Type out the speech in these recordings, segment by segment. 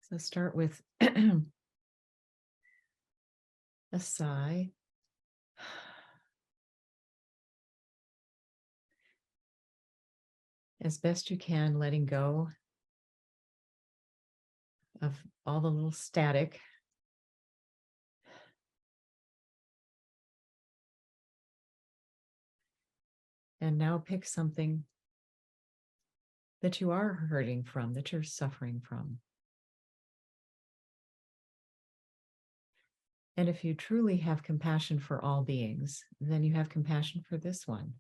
So start with a sigh. As best you can, letting go of all the little static. And now pick something that you are hurting from, that you're suffering from. And if you truly have compassion for all beings, then you have compassion for this one.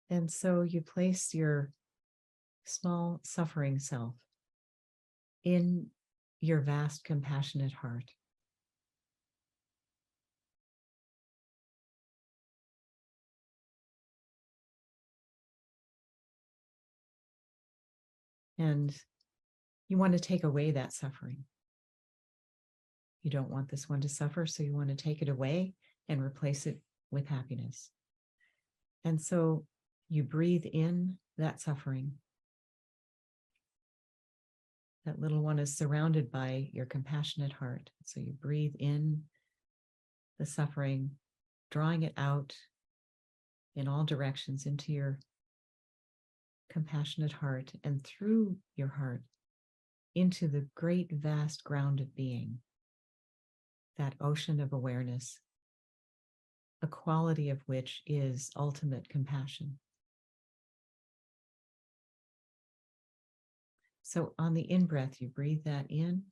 And so you place your small suffering self in your vast compassionate heart. And you want to take away that suffering. You don't want this one to suffer, so you want to take it away and replace it with happiness. And so you breathe in that suffering. That little one is surrounded by your compassionate heart. So you breathe in the suffering, drawing it out in all directions into your compassionate heart and through your heart into the great, vast ground of being, that ocean of awareness, a quality of which is ultimate compassion. So on the in-breath, you breathe that in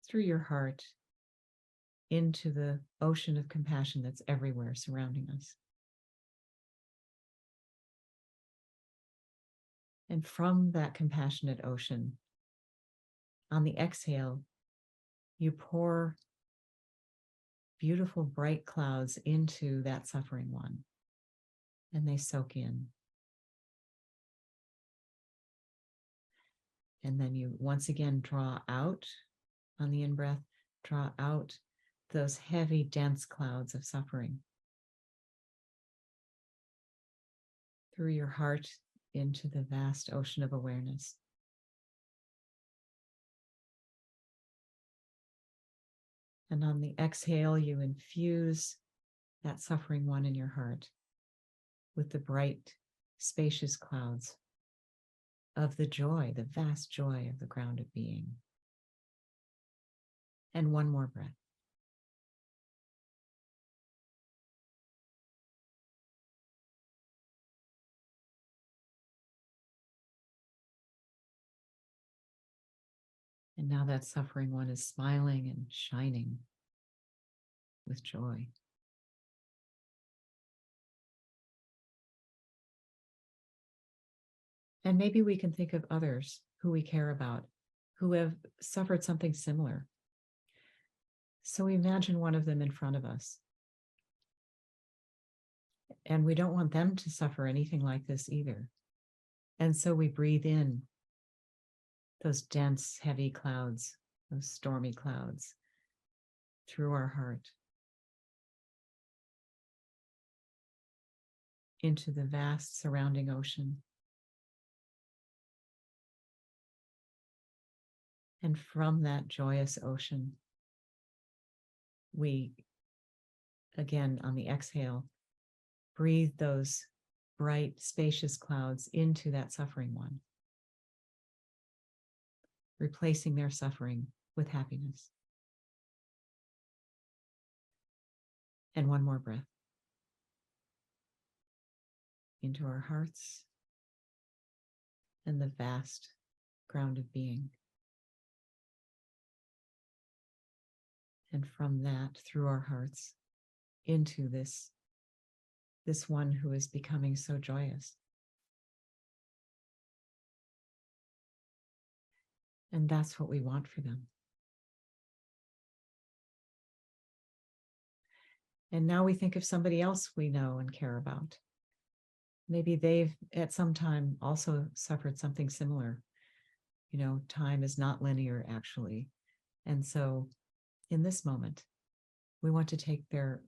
through your heart into the ocean of compassion that's everywhere surrounding us. And from that compassionate ocean, on the exhale, you pour beautiful, bright clouds into that suffering one, and they soak in. And then you once again draw out on the in-breath, draw out those heavy, dense clouds of suffering through your heart into the vast ocean of awareness. And on the exhale, you infuse that suffering one in your heart with the bright, spacious clouds of the joy, the vast joy of the ground of being. And one more breath. And now that suffering one is smiling and shining with joy. And maybe we can think of others who we care about, who have suffered something similar. So we imagine one of them in front of us. And we don't want them to suffer anything like this either. And so we breathe in those dense, heavy clouds, those stormy clouds through our heart into the vast surrounding ocean. And from that joyous ocean, we, again, on the exhale, breathe those bright, spacious clouds into that suffering one, replacing their suffering with happiness. And one more breath into our hearts and the vast ground of being. And from that, through our hearts, into this one who is becoming so joyous. And that's what we want for them. And now we think of somebody else we know and care about. Maybe they've at some time also suffered something similar. You know, time is not linear, actually. And so in this moment, we want to take their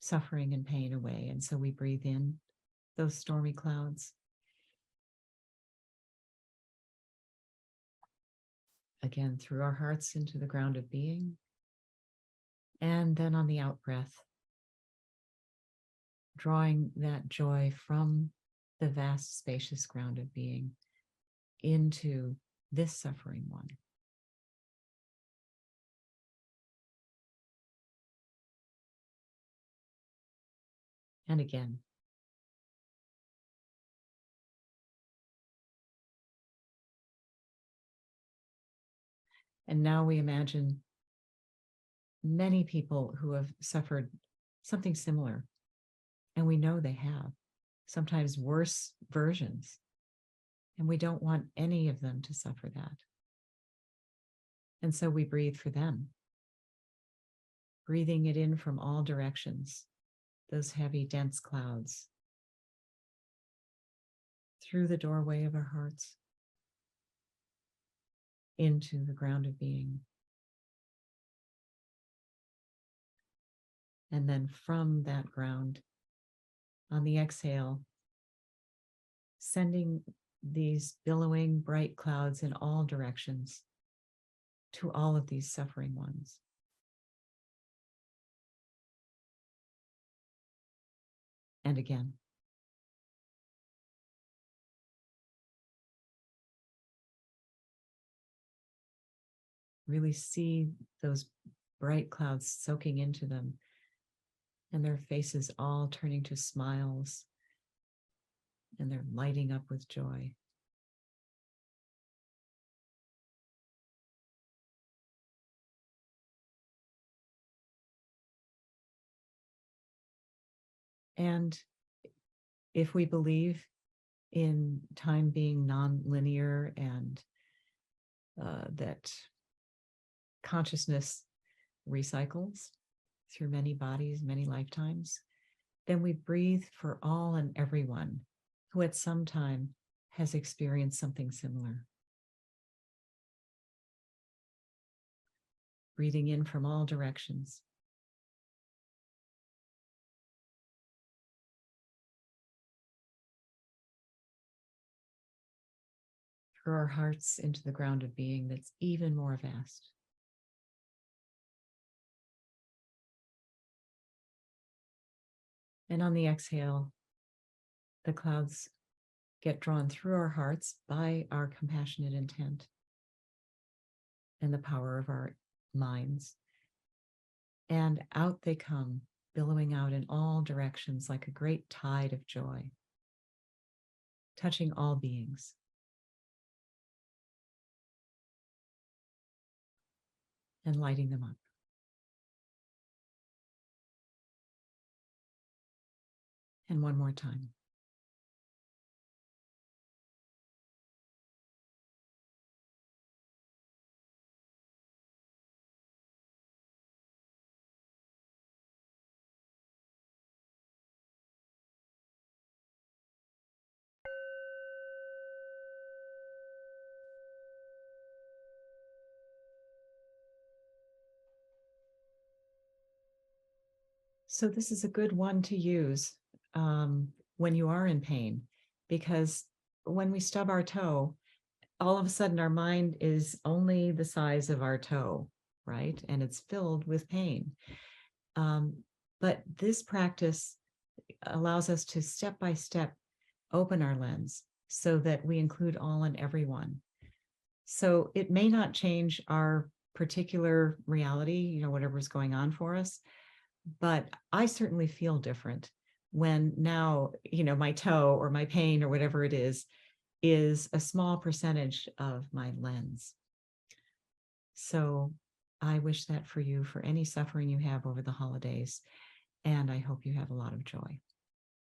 suffering and pain away. And so we breathe in those stormy clouds Again, through our hearts into the ground of being. And then on the out breath, drawing that joy from the vast, spacious ground of being into this suffering one. And again. And now we imagine many people who have suffered something similar. And we know they have, sometimes worse versions. And we don't want any of them to suffer that. And so we breathe for them, breathing it in from all directions, those heavy, dense clouds, through the doorway of our hearts, into the ground of being. And then from that ground, on the exhale, sending these billowing bright clouds in all directions to all of these suffering ones. And again. Really see those bright clouds soaking into them and their faces all turning to smiles, and they're lighting up with joy. And if we believe in time being non-linear and that consciousness recycles through many bodies, many lifetimes, then we breathe for all and everyone who at some time has experienced something similar. Breathing in from all directions. Through our hearts into the ground of being that's even more vast. And on the exhale, the clouds get drawn through our hearts by our compassionate intent and the power of our minds. And out they come, billowing out in all directions like a great tide of joy, touching all beings. And lighting them up. And one more time. So this is a good one to use when you are in pain, because when we stub our toe, all of a sudden our mind is only the size of our toe, right? And it's filled with pain. But this practice allows us to step by step open our lens so that we include all and everyone. So it may not change our particular reality, whatever's going on for us, but I certainly feel different when now, my toe or my pain or whatever it is a small percentage of my lens. So I wish that for you, for any suffering you have over the holidays, and I hope you have a lot of joy.